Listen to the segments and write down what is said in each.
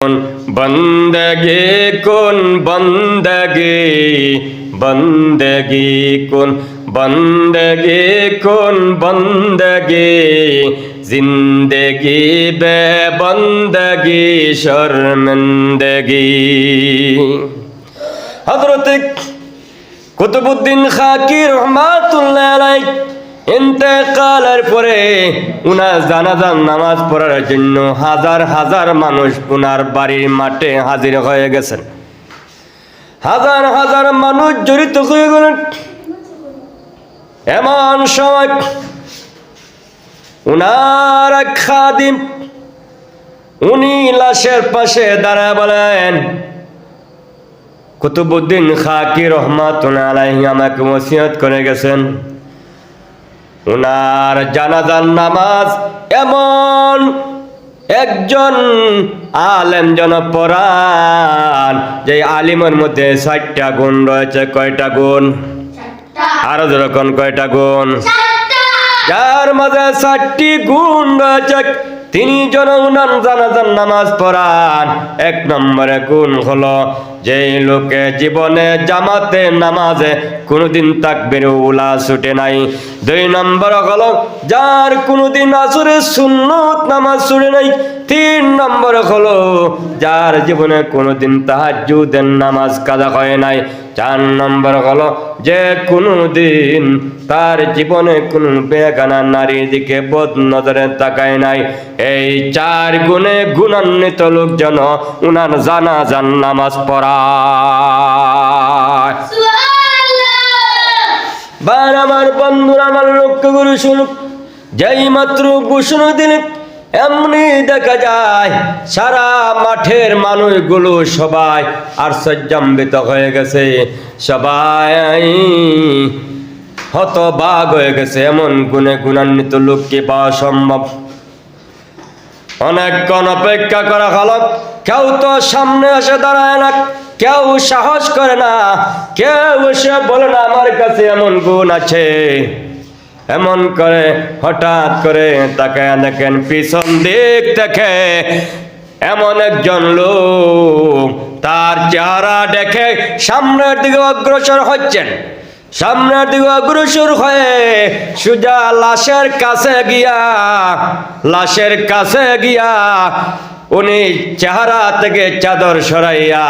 कुन बंदगी कुन बंदगी बंदगी कुन बंदगी कुन बंदगी जिंदगी बे बंदगी शर्मिंदगी। हज़रत কুতুবউদ্দিন খাকি রহমাতুল্লাহ আলাইহি ইন্তেকালের পরে উনার জানাজার নামাজ পড়ার জন্য হাজার হাজার মানুষ উনার বাড়ির মাঠে হাজির হয়ে গেছেন। হাজার হাজার মানুষ জড়িত হয়ে গেলেন। এমন সময় উনার এক খাদিম উনি লাশের পাশে দাঁড়ায় বলেন, কুতুবউদ্দিন খাকি রহমাতুল্লাহ আলাইহি আমাকে ওসিয়ত করে গেছেন উনার জানাজার নামাজ এমন একজন আলেম যেন পড়ান যে আলিমের মধ্যে ৬০টা গুণ রয়েছে। কয়টা গুণ? আরো যেরকম কয়টা গুণ? যার মাঝে ৬০টি গুণ রয়েছে তিনি যেন উনার জানাজার নামাজ পড়ান। এক নম্বরে গুণ হলো যে লোকে জীবনে জামাতে নামাজে কোনোদিন তাকবীর উলা ছুটে নাই। ২ নম্বর হলো যার কোনোদিন আসরের সুন্নত নামাজ ছুটে নাই। ৩ নম্বর হলো যার জীবনে কোনোদিন তাহাজ্জুদের নামাজ কাজা হয় নাই। ৪ নম্বর হলো যে কোনোদিন তার জীবনে কোনো বেগানা নারীর দিকে বদ নজরে তাকায় নাই। এই ৪ গুণে গুণান্বিত লোক যেন উনার জানাজার নামাজ পড়ায়। বার আমার বন্ধুরা, আমার লক্ষ্য করে শুনুক, যেই মাত্র ঘোষণা দিলেন এমনি দেখা যায় সারা মাঠের মানুষগুলো সবাই আশ্চর্যান্বিত হয়ে গেছে, সবাই হতবাক হয়ে গেছে। এমন গুণে গুণান্বিত লোক কি পাওয়া সম্ভব? অনেকক্ষণ অপেক্ষা করা হলো, কেউ তো সামনে এসে দাঁড়ায় না, কেউ সাহস করে না, কেউ এসে বলে না আমার কাছে এমন গুণ আছে। এমন করে হঠাৎ করে তাকায় দেখেন পিছন দিক থেকে এমন একজন লোক তার চেহারা দেখে সামনের দিকে অগ্রসর হচ্ছেন। সামনের দিকে অগ্রসর হয়ে সোজা লাশের কাছে গিয়া উনি চেহারা থেকে চাদর সরাইয়া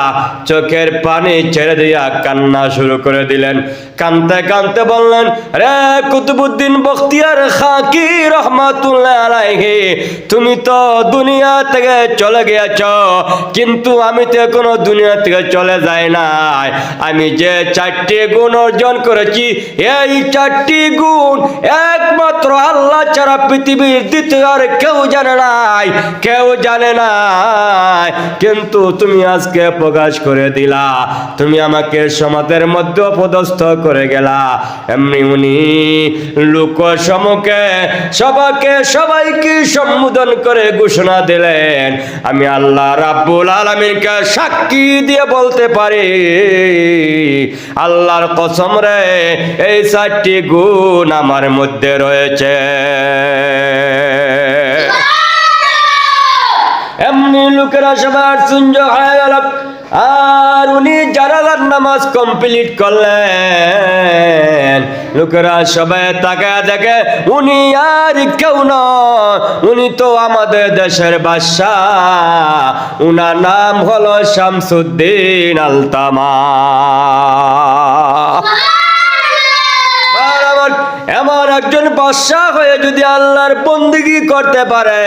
চোখের পানি ছেড়ে দিয়া কান্না শুরু করে দিলেন। কানতে কানতে বললেন, রে কুতুবউদ্দিন বখতিয়ার খাকি রহমাতুল্লাহ আলাইহি, তুমি তো দুনিয়া থেকে চলে গিয়েছ, কিন্তু আমি তো এখনো দুনিয়া থেকে চলে যাই নাই। আমি যে ৪টি গুণ অর্জন করেছি, এই ৪টি গুণ একমাত্র আল্লাহ ছাড়া পৃথিবীর দ্বিতীয় আর কেউ জানে না। কিন্তু তুমি আজকে প্রকাশ করে দিলা, তুমি আমাকে সমাজের মধ্যে অপদস্থ করে গেলা। এমনি উনি লোক সম্মুখে সবাইকে সম্বোধন করে ঘোষণা দিলেন, আমি আল্লাহ রাব্বুল আলামিনকে সাক্ষী দিয়ে বলতে পারি, আল্লাহর কসম রে এই ৪টি গুণ আমার মধ্যে রয়েছে। এমনি লোকেরা সবাই আশ্চর্য হয়ে গেল। আর উনি জানাজার নামাজ কমপ্লিট করলেন। লোকেরা সবাই তাকায় দেখে উনি আর কেউ নয়, উনি তো আমাদের দেশের বাদশাহ। উনার নাম হলো শামসুদ্দিন আলতামাস। এমন একজন বাদশাহ হয়ে যদি আল্লাহর বন্দেগী করতে পারে,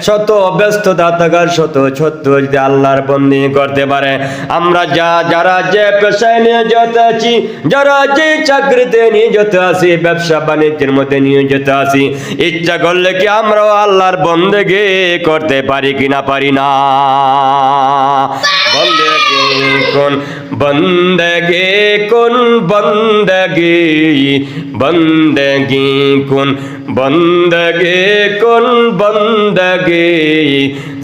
শত ব্যস্ততা থাকার সত্ত্বেও যদি আল্লাহর বন্দেগী করতে পারে, আমরা যারা যে পেশায় নিয়োজিত আছি, যারা যে চাকরিতে নিয়োজিত আছি, ব্যবসা বাণিজ্যের মধ্যে নিয়োজিত আছি, ইচ্ছা করলে কি আমরাও আল্লাহর বন্দেগী করতে পারি কিনা? পারি না। बंदगी कुन बंदगी बंदगी कुन बंदगी कुन बंदगी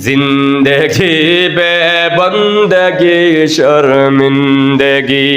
जिंदगी बे बंदगी शर्मिंदगी।